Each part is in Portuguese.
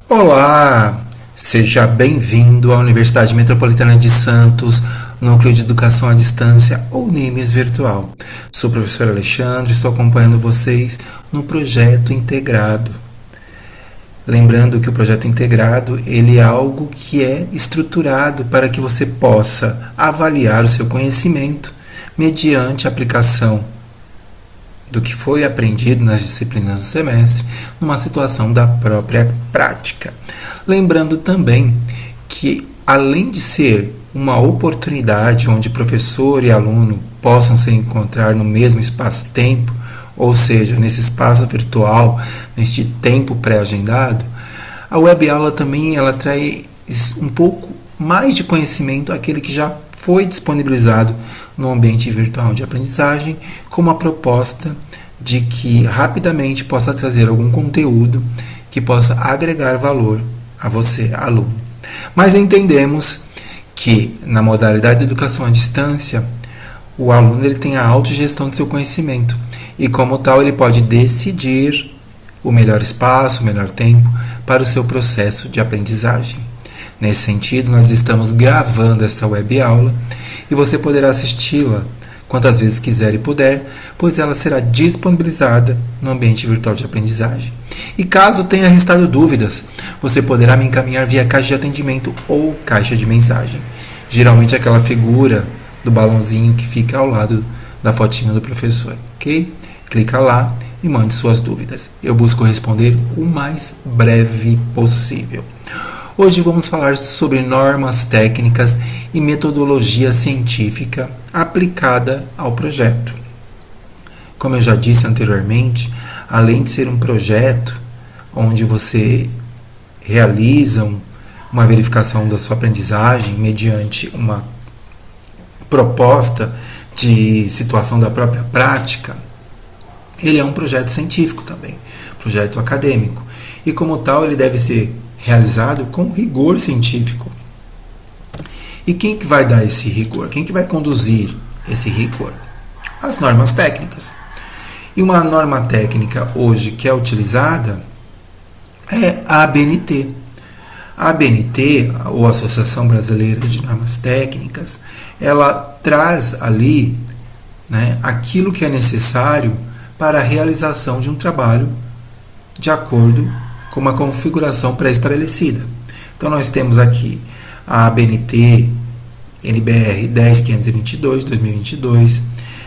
Olá, seja bem-vindo à Universidade Metropolitana de Santos, Núcleo de Educação à Distância ou NIMES Virtual. Sou o professor Alexandre e estou acompanhando vocês no projeto integrado. Lembrando que o projeto integrado ele é algo que é estruturado para que você possa avaliar o seu conhecimento mediante a aplicação do que foi aprendido nas disciplinas do semestre numa situação da própria prática. Lembrando também que, além de ser uma oportunidade onde professor e aluno possam se encontrar no mesmo espaço-tempo, ou seja, nesse espaço virtual, neste tempo pré-agendado, a web aula também ela traz um pouco mais de conhecimento àquele que já foi disponibilizado no ambiente virtual de aprendizagem, com uma proposta de que rapidamente possa trazer algum conteúdo que possa agregar valor a você, aluno. Mas entendemos que na modalidade de educação à distância, o aluno ele tem a autogestão do seu conhecimento e, como tal, ele pode decidir o melhor espaço, o melhor tempo para o seu processo de aprendizagem. Nesse sentido, nós estamos gravando esta web aula e você poderá assisti-la quantas vezes quiser e puder, pois ela será disponibilizada no ambiente virtual de aprendizagem. E caso tenha restado dúvidas, você poderá me encaminhar via caixa de atendimento ou caixa de mensagem. Geralmente aquela figura do balãozinho que fica ao lado da fotinha do professor, ok? Clica lá e mande suas dúvidas. Eu busco responder o mais breve possível. Hoje vamos falar sobre normas técnicas e metodologia científica aplicada ao projeto. Como eu já disse anteriormente, além de ser um projeto onde você realiza uma verificação da sua aprendizagem mediante uma proposta de situação da própria prática, ele é um projeto científico também, projeto acadêmico. E como tal, ele deve ser realizado com rigor científico. E quem que vai dar esse rigor? Quem que vai conduzir esse rigor? As normas técnicas. E uma norma técnica hoje que é utilizada é a ABNT. A ABNT, ou Associação Brasileira de Normas Técnicas, ela traz ali, né, aquilo que é necessário para a realização de um trabalho de acordo com uma configuração pré-estabelecida. Então nós temos aqui a ABNT NBR 10.522/2022.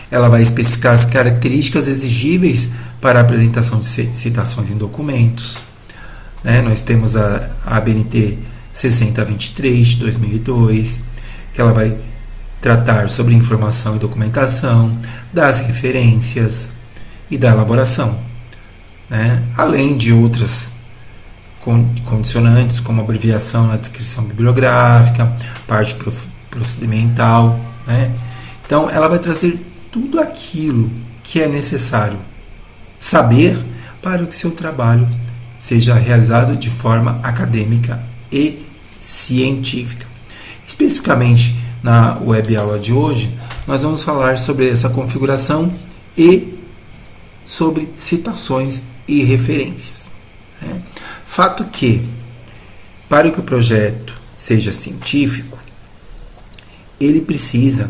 Ela vai especificar as características exigíveis para a apresentação de citações em documentos. Nós temos a ABNT 6023/2002, que ela vai tratar sobre informação e documentação, das referências e da elaboração, além de outras condicionantes, como abreviação na descrição bibliográfica, parte procedimental. Então, ela vai trazer tudo aquilo que é necessário saber para que seu trabalho seja realizado de forma acadêmica e científica. Especificamente na web aula de hoje, nós vamos falar sobre essa configuração e sobre citações e referências. Fato que, para que o projeto seja científico, ele precisa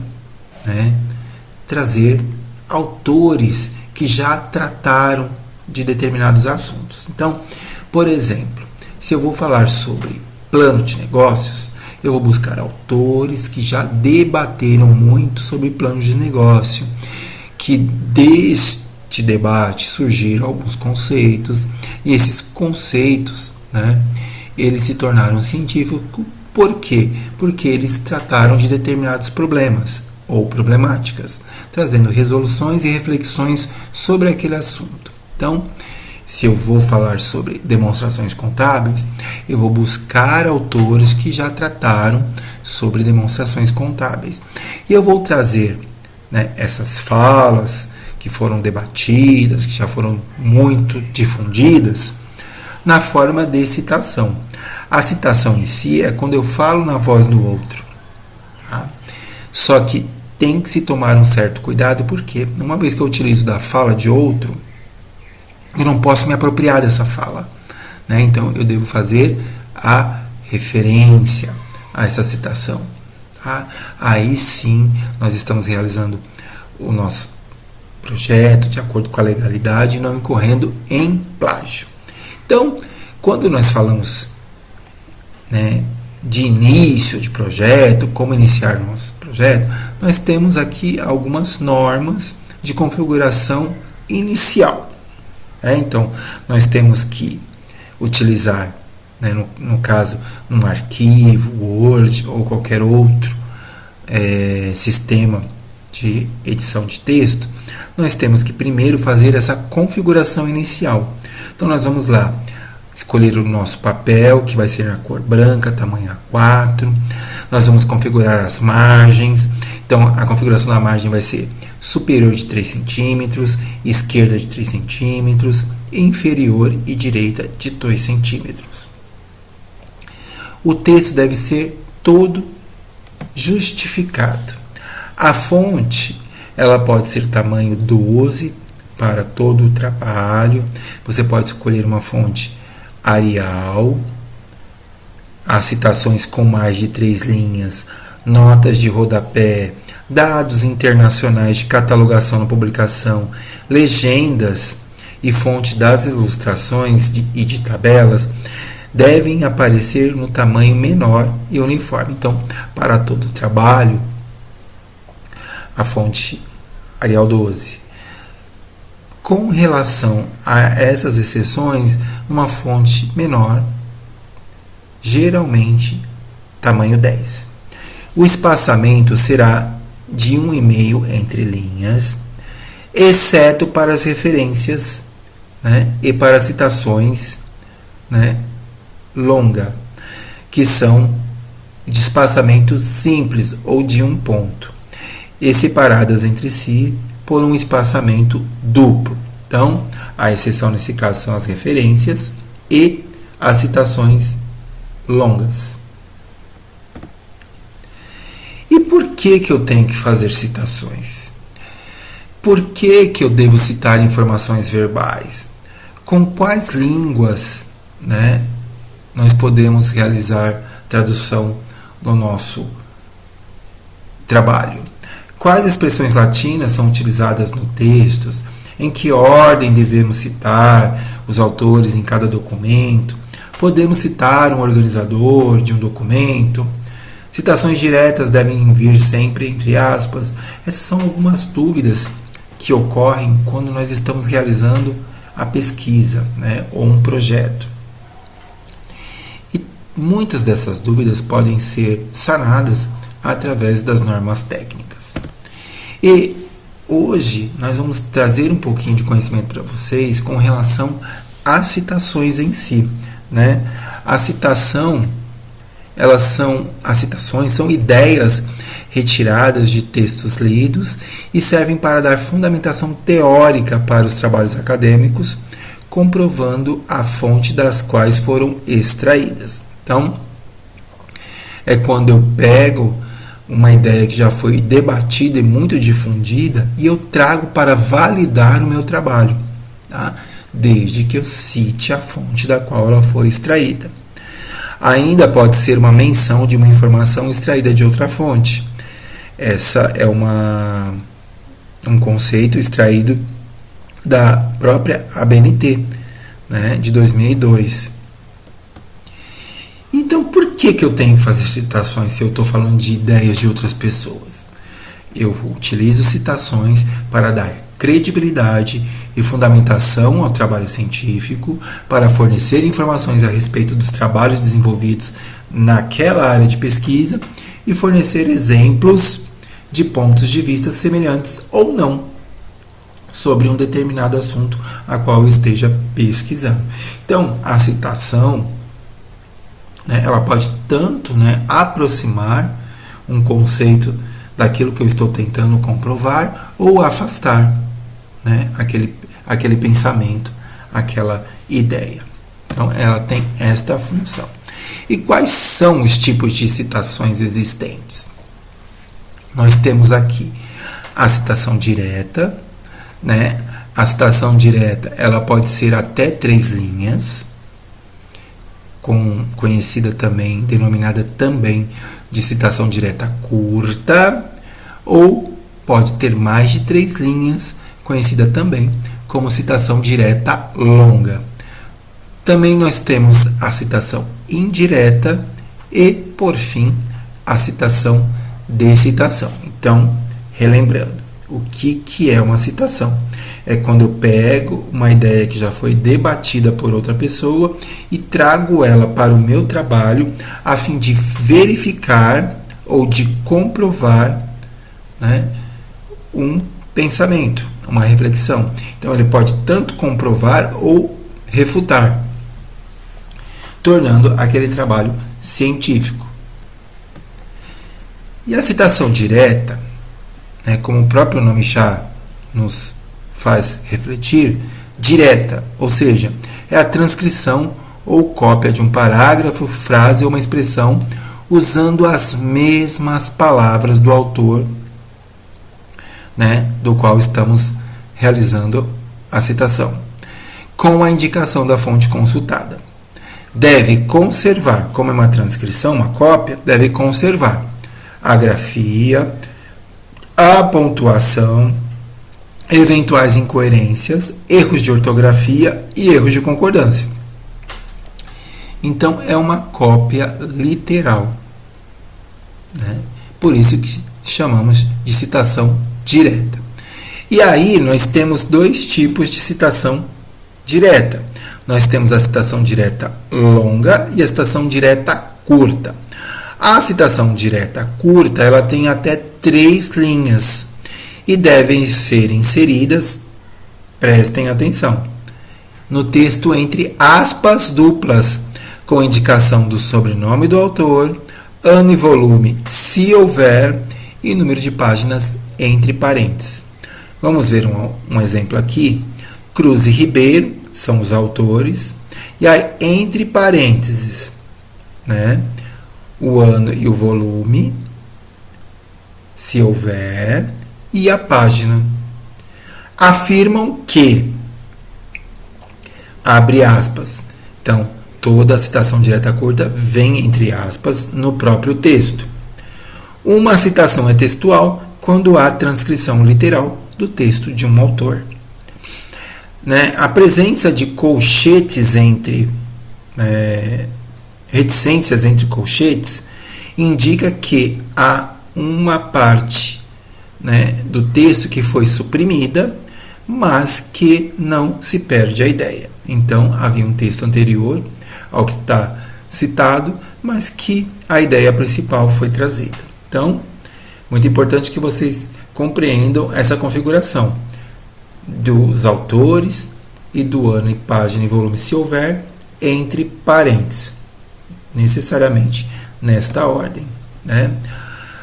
trazer autores que já trataram de determinados assuntos. Então, por exemplo, se eu vou falar sobre plano de negócios, eu vou buscar autores que já debateram muito sobre plano de negócio, que deste debate surgiram alguns conceitos, e esses conceitos, eles se tornaram científicos. Por quê? Porque eles trataram de determinados problemas ou problemáticas, trazendo resoluções e reflexões sobre aquele assunto. Então, se eu vou falar sobre demonstrações contábeis, eu vou buscar autores que já trataram sobre demonstrações contábeis. E eu vou trazer essas falas que foram debatidas, que já foram muito difundidas, na forma de citação. A citação em si é quando eu falo na voz do outro. Só que tem que se tomar um certo cuidado, porque uma vez que eu utilizo da fala de outro, eu não posso me apropriar dessa fala. né? Então, eu devo fazer a referência a essa citação. Tá? Aí sim, nós estamos realizando o nosso projeto de acordo com a legalidade e não incorrendo em plágio. Então, quando nós falamos, né, de início de projeto, como iniciar nosso projeto, nós temos aqui algumas normas de configuração inicial. Então, nós temos que utilizar, né, no caso, um arquivo, Word ou qualquer outro sistema de edição de texto. Nós temos que primeiro fazer essa configuração inicial. Então, nós vamos lá escolher o nosso papel, que vai ser na cor branca, tamanho A4. Nós vamos configurar as margens. Então, a configuração da margem vai ser superior de 3 centímetros, esquerda de 3 centímetros, inferior e direita de 2 centímetros. O texto deve ser todo justificado. A fonte, ela pode ser tamanho 12 para todo o trabalho. Você pode escolher uma fonte Arial, as citações com mais de 3 linhas, notas de rodapé, dados internacionais de catalogação na publicação, legendas e fonte das ilustrações e de tabelas devem aparecer no tamanho menor e uniforme. Então, para todo o trabalho, a fonte Arial 12. Com relação a essas exceções, uma fonte menor, geralmente tamanho 10. O espaçamento será de 1,5 entre linhas, exceto para as referências, né, e para citações, né, longa, que são de espaçamento simples ou de um ponto, e separadas entre si por um espaçamento duplo. Então, a exceção nesse caso são as referências e as citações longas. E por que eu tenho que fazer citações? Por que eu devo citar informações verbais? Com quais línguas, né, nós podemos realizar tradução no nosso trabalho? Quais expressões latinas são utilizadas no texto? Em que ordem devemos citar os autores em cada documento? Podemos citar um organizador de um documento? Citações diretas devem vir sempre entre aspas? Essas são algumas dúvidas que ocorrem quando nós estamos realizando a pesquisa, né, ou um projeto. E muitas dessas dúvidas podem ser sanadas através das normas técnicas. E hoje nós vamos trazer um pouquinho de conhecimento para vocês com relação às citações em si, né? As citações são ideias retiradas de textos lidos e servem para dar fundamentação teórica para os trabalhos acadêmicos, comprovando a fonte das quais foram extraídas. Então, é quando eu pego uma ideia que já foi debatida e muito difundida e eu trago para validar o meu trabalho, tá? Desde que eu cite a fonte da qual ela foi extraída. Ainda pode ser uma menção de uma informação extraída de outra fonte. Essa é um conceito extraído da própria ABNT, né, de 2002. Então, por que eu tenho que fazer citações se eu estou falando de ideias de outras pessoas? Eu utilizo citações para dar credibilidade e fundamentação ao trabalho científico, para fornecer informações a respeito dos trabalhos desenvolvidos naquela área de pesquisa e fornecer exemplos de pontos de vista semelhantes ou não sobre um determinado assunto a qual eu esteja pesquisando. Então, a citação, né, ela pode tanto, né, aproximar um conceito daquilo que eu estou tentando comprovar ou afastar, né, aquele pensamento, aquela ideia. Então, ela tem esta função. E quais são os tipos de citações existentes? Nós temos aqui a citação direta, né? A citação direta, ela pode ser até 3 linhas. conhecida também, denominada também de citação direta curta, ou pode ter mais de 3 linhas, conhecida também como citação direta longa. Também nós temos a citação indireta e, por fim, a citação de citação. Então, relembrando, o que é uma citação? É quando eu pego uma ideia que já foi debatida por outra pessoa e trago ela para o meu trabalho a fim de verificar ou de comprovar, né, um pensamento, uma reflexão. Então, ele pode tanto comprovar ou refutar, tornando aquele trabalho científico. E a citação direta, né, como o próprio nome já nos faz refletir, direta, ou seja, é a transcrição ou cópia de um parágrafo, frase ou uma expressão usando as mesmas palavras do autor, né, do qual estamos realizando a citação, com a indicação da fonte consultada. Deve conservar, como é uma transcrição, uma cópia, deve conservar a grafia, a pontuação, eventuais incoerências, erros de ortografia e erros de concordância. Então, é uma cópia literal, né? Por isso que chamamos de citação direta. E aí, nós temos 2 tipos de citação direta. Nós temos a citação direta longa e a citação direta curta. A citação direta curta, ela tem até 3 linhas e devem ser inseridas, prestem atenção, no texto entre aspas duplas, com indicação do sobrenome do autor, ano e volume, se houver, e número de páginas entre parênteses. Vamos ver um exemplo aqui. Cruz e Ribeiro são os autores, e aí entre parênteses, né, o ano e o volume, se houver, e a página. Afirmam que, abre aspas. Então, toda a citação direta curta vem entre aspas no próprio texto. Uma citação é textual quando há transcrição literal do texto de um autor. Né? A presença de colchetes reticências entre colchetes indica que há uma parte, né, do texto que foi suprimida, mas que não se perde a ideia. Então, havia um texto anterior ao que está citado, mas que a ideia principal foi trazida. Então, muito importante que vocês compreendam essa configuração dos autores e do ano e página e volume, se houver, entre parênteses, necessariamente nesta ordem, né?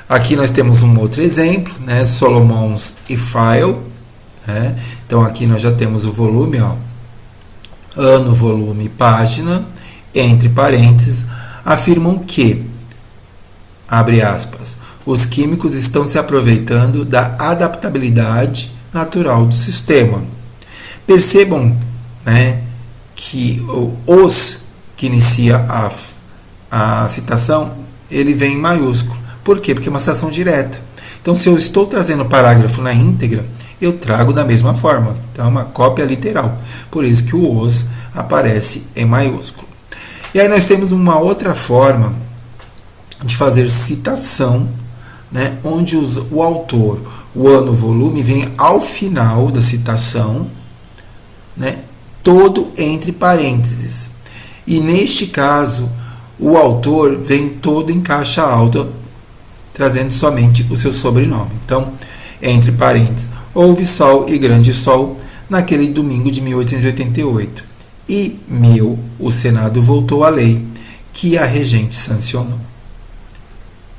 Aqui nós temos um outro exemplo, né? Solomons e File, né? Então aqui nós já temos o volume, ó, ano, volume, página, entre parênteses, afirmam que, abre aspas, os químicos estão se aproveitando da adaptabilidade natural do sistema. Percebam, né, que os que inicia a citação, ele vem em maiúsculo. Por quê? Porque é uma citação direta. Então, se eu estou trazendo o parágrafo na íntegra, eu trago da mesma forma. Então, é uma cópia literal. Por isso que o os aparece em maiúsculo. E aí nós temos uma outra forma de fazer citação, né, onde o autor, o ano, o volume, vem ao final da citação, né, todo entre parênteses. E neste caso, o autor vem todo em caixa alta, trazendo somente o seu sobrenome. Então, entre parênteses, houve sol e grande sol naquele domingo de 1888. E o Senado voltou à lei que a regente sancionou.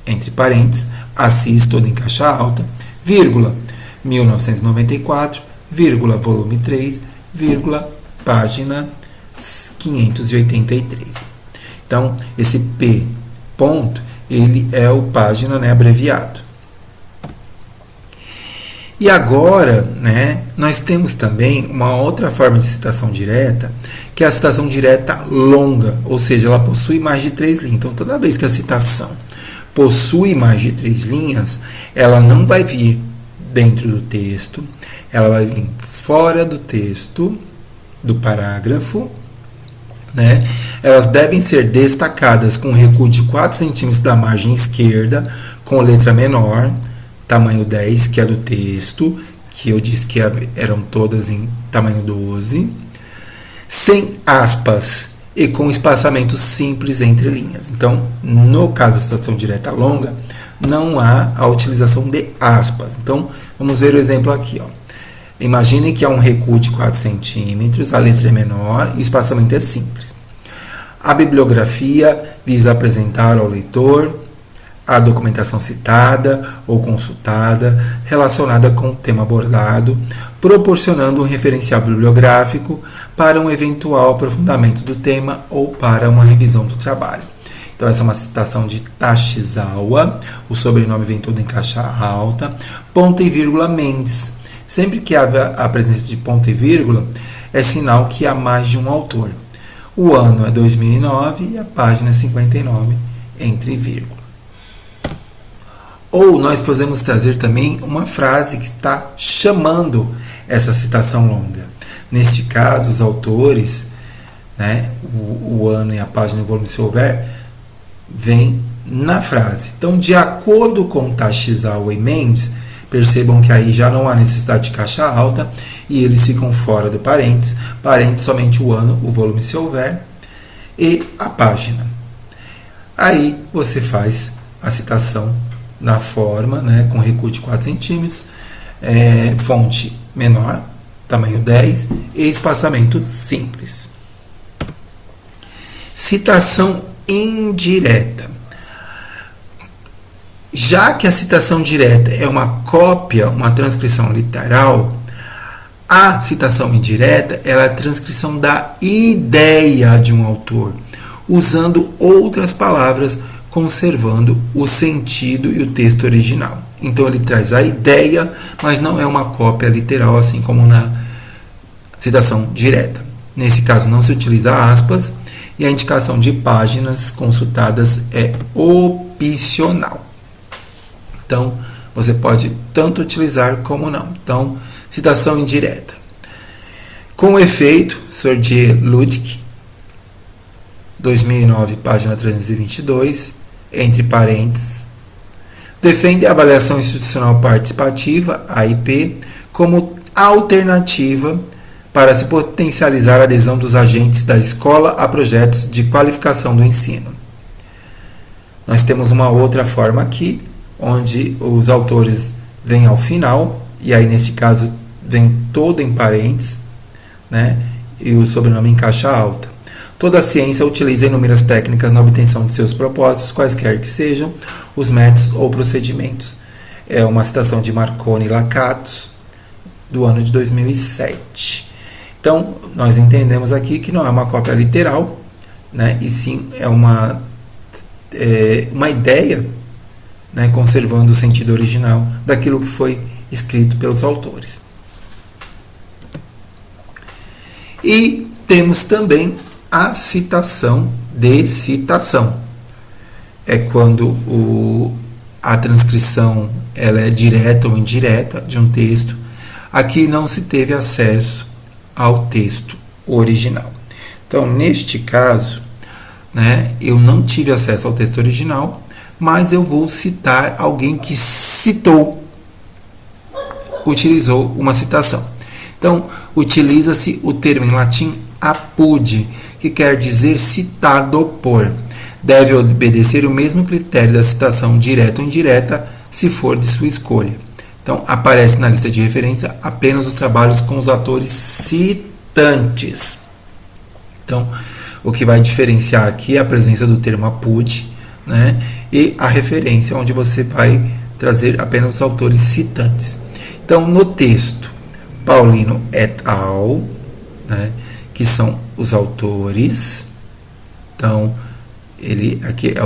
Entre parênteses, Assis, todo em caixa alta, vírgula, 1994, vírgula, volume 3, vírgula, página 583. Então, esse P ponto, ele é o página, né, abreviado. E agora, né, nós temos também uma outra forma de citação direta, que é a citação direta longa, ou seja, ela possui mais de 3 linhas. Então, toda vez que a citação possui mais de 3 linhas, ela não vai vir dentro do texto, ela vai vir fora do texto, do parágrafo, né? Elas devem ser destacadas com recuo de 4 centímetros da margem esquerda, com letra menor, tamanho 10, que é do texto, que eu disse que eram todas em tamanho 12, sem aspas e com espaçamento simples entre linhas. Então, no caso da citação direta longa, não há a utilização de aspas. Então, vamos ver o exemplo aqui. Ó. Imagine que há um recuo de 4 centímetros, a letra é menor e o espaçamento é simples. A bibliografia visa apresentar ao leitor a documentação citada ou consultada relacionada com o tema abordado, proporcionando um referencial bibliográfico para um eventual aprofundamento do tema ou para uma revisão do trabalho. Então, essa é uma citação de Tachizawa, o sobrenome vem todo em caixa alta, ponto e vírgula Mendes. Sempre que há a presença de ponto e vírgula, é sinal que há mais de um autor. O ano é 2009 e a página é 59, entre vírgula. Ou nós podemos trazer também uma frase que está chamando essa citação longa. Neste caso, os autores, né, o ano e a página, o volume, se houver, vem na frase. Então, de acordo com Tachizawa e Mendes, percebam que aí já não há necessidade de caixa alta e eles ficam fora do parênteses. Parênteses somente o ano, o volume, se houver, e a página. Aí você faz a citação na forma, né, com recuo de 4 centímetros, fonte menor, tamanho 10 e espaçamento simples. Citação indireta. Já que a citação direta é uma cópia, uma transcrição literal, a citação indireta ela é a transcrição da ideia de um autor, usando outras palavras, conservando o sentido e o texto original. Então ele traz a ideia, mas não é uma cópia literal, assim como na citação direta. Nesse caso não se utiliza aspas e a indicação de páginas consultadas é opcional. Então você pode tanto utilizar como não. Então, citação indireta. Com efeito, Sordier-Ludwig, 2009, página 322, entre parênteses, defende a avaliação institucional participativa, AIP, como alternativa para se potencializar a adesão dos agentes da escola a projetos de qualificação do ensino. Nós temos uma outra forma aqui, onde os autores vêm ao final, e aí nesse caso vem todo em parênteses, né, e o sobrenome em caixa alta. Toda a ciência utiliza inúmeras técnicas na obtenção de seus propósitos, quaisquer que sejam os métodos ou procedimentos. É uma citação de Marconi e Lakatos, do ano de 2007. Então, nós entendemos aqui que não é uma cópia literal, né, e sim é uma ideia, né, conservando o sentido original daquilo que foi escrito pelos autores. E temos também a citação de citação. É quando a transcrição ela é direta ou indireta de um texto. Aqui não se teve acesso ao texto original. Então, neste caso, né, eu não tive acesso ao texto original, mas eu vou citar alguém que utilizou uma citação. Então, utiliza-se o termo em latim apud, que quer dizer citado por. Deve obedecer o mesmo critério da citação direta ou indireta, se for de sua escolha. Então, aparece na lista de referência apenas os trabalhos com os autores citantes. Então, o que vai diferenciar aqui é a presença do termo apud, né, e a referência, onde você vai trazer apenas os autores citantes. Então, no texto, Paulino et al., né, que são os autores. Então, ele aqui é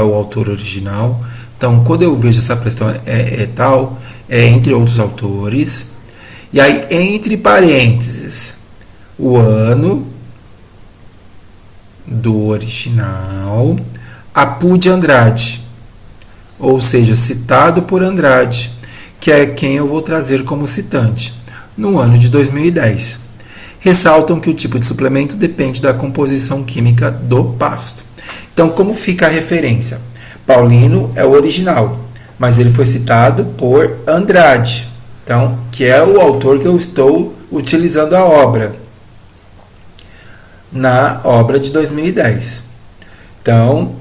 o autor original. Então, quando eu vejo essa expressão et al., entre outros autores. E aí, entre parênteses, o ano do original, Apu de Andrade, ou seja, citado por Andrade, que é quem eu vou trazer como citante, no ano de 2010. Ressaltam que o tipo de suplemento depende da composição química do pasto. Então, como fica a referência? Paulino é o original, mas ele foi citado por Andrade, então, que é o autor que eu estou utilizando a obra, na obra de 2010. Então,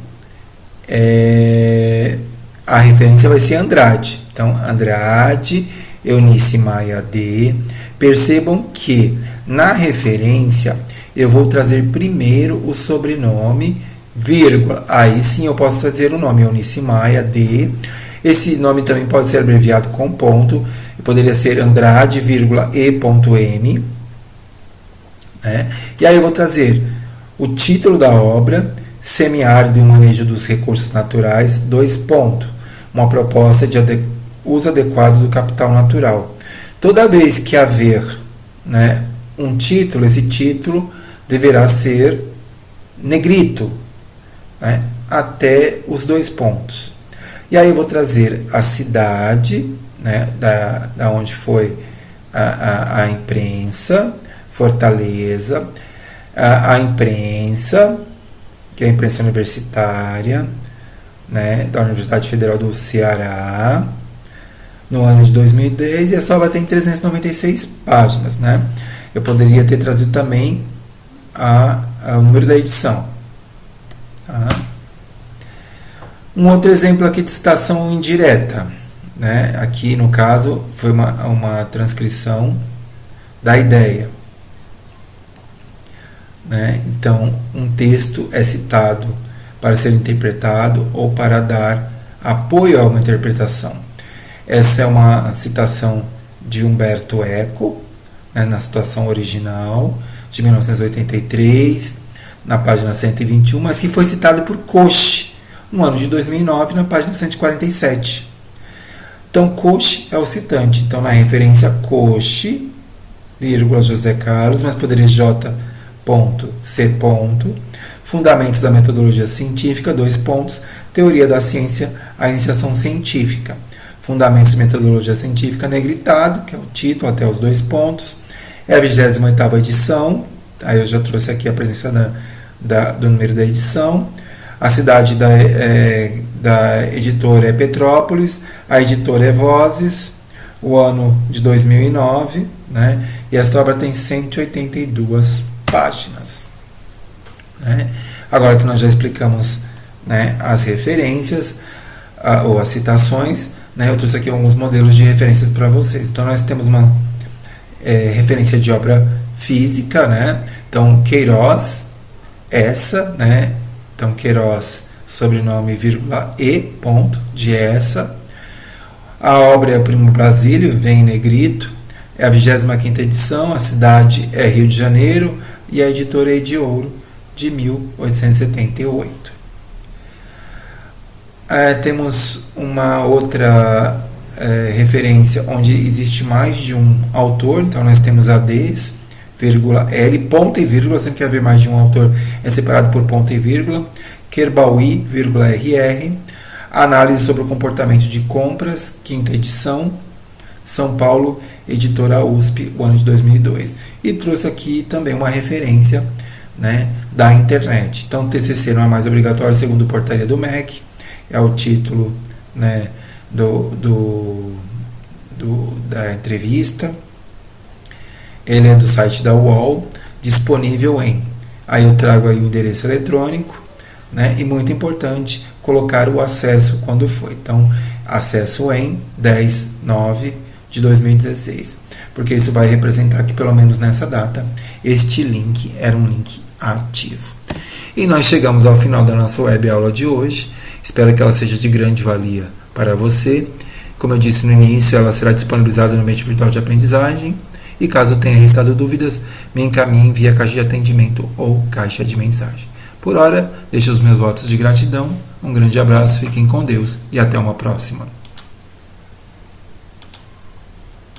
a referência vai ser Andrade. Então, Andrade, Eunice Maia D. Percebam que na referência eu vou trazer primeiro o sobrenome, vírgula. Aí sim eu posso trazer o nome Eunice Maia D. Esse nome também pode ser abreviado com ponto. Poderia ser Andrade, vírgula, E.M. Né? E aí eu vou trazer o título da obra, Semiárido e o Manejo dos Recursos Naturais, 2 pontos. Uma proposta de uso adequado do capital natural. Toda vez que haver, né, um título, esse título deverá ser negrito, né, até os 2 pontos. E aí eu vou trazer a cidade, né, da onde foi a imprensa, Fortaleza, a imprensa, que é a imprensa universitária, né, da Universidade Federal do Ceará, no ano de 2010, e essa obra tem 396 páginas. Né? Eu poderia ter trazido também o número da edição. Tá? Um outro exemplo aqui de citação indireta. Né? Aqui, no caso, foi uma transcrição da ideia. Né? Então, um texto é citado para ser interpretado ou para dar apoio a uma interpretação. Essa é uma citação de Humberto Eco, né, na citação original, de 1983, na página 121, mas que foi citado por Coche, no ano de 2009, na página 147. Então, Coche é o citante. Então, na referência Coche, vírgula, José Carlos, mas poderia J.C. Fundamentos da metodologia científica, 2 pontos. Teoria da ciência, a iniciação científica. Fundamentos de metodologia científica, negritado, que é o título, até os 2 pontos. É a 28ª edição. Aí eu já trouxe aqui a presença do número da edição. A cidade da editora é Petrópolis. A editora é Vozes. O ano de 2009. Né? E esta obra tem 182 páginas. Né? Agora que nós já explicamos, né, as referências ou as citações, né, eu trouxe aqui alguns modelos de referências para vocês. Então nós temos uma referência de obra física, né? Então Queiroz, essa, né? Então Queiroz, sobrenome, vírgula, E, ponto, de essa. A obra é o Primo Brasílio, vem em negrito. É a 25ª edição, a cidade é Rio de Janeiro e a editora é de Ouro, de 1878. Temos uma outra referência onde existe mais de um autor. Então nós temos ADs, vírgula, L, ponto e vírgula, sempre que haver mais de um autor é separado por ponto e vírgula. Kerbaui, vírgula, RR. Análise sobre o comportamento de compras, 5ª edição, São Paulo, editora USP, o ano de 2002. E trouxe aqui também uma referência, né, da internet. Então, TCC não é mais obrigatório, segundo portaria do MEC, é o título, né, da entrevista. Ele é do site da UOL, disponível em. Aí eu trago aí o endereço eletrônico, né, e muito importante colocar o acesso quando foi. Então, acesso em 10/9 de 2016, porque isso vai representar que pelo menos nessa data este link era um link ativo. E nós chegamos ao final da nossa web aula de hoje. Espero que ela seja de grande valia para você. Como eu disse no início, ela será disponibilizada no ambiente virtual de aprendizagem. E caso tenha restado dúvidas, me encaminhe via caixa de atendimento ou caixa de mensagem. Por hora, deixo os meus votos de gratidão. Um grande abraço, fiquem com Deus e até uma próxima.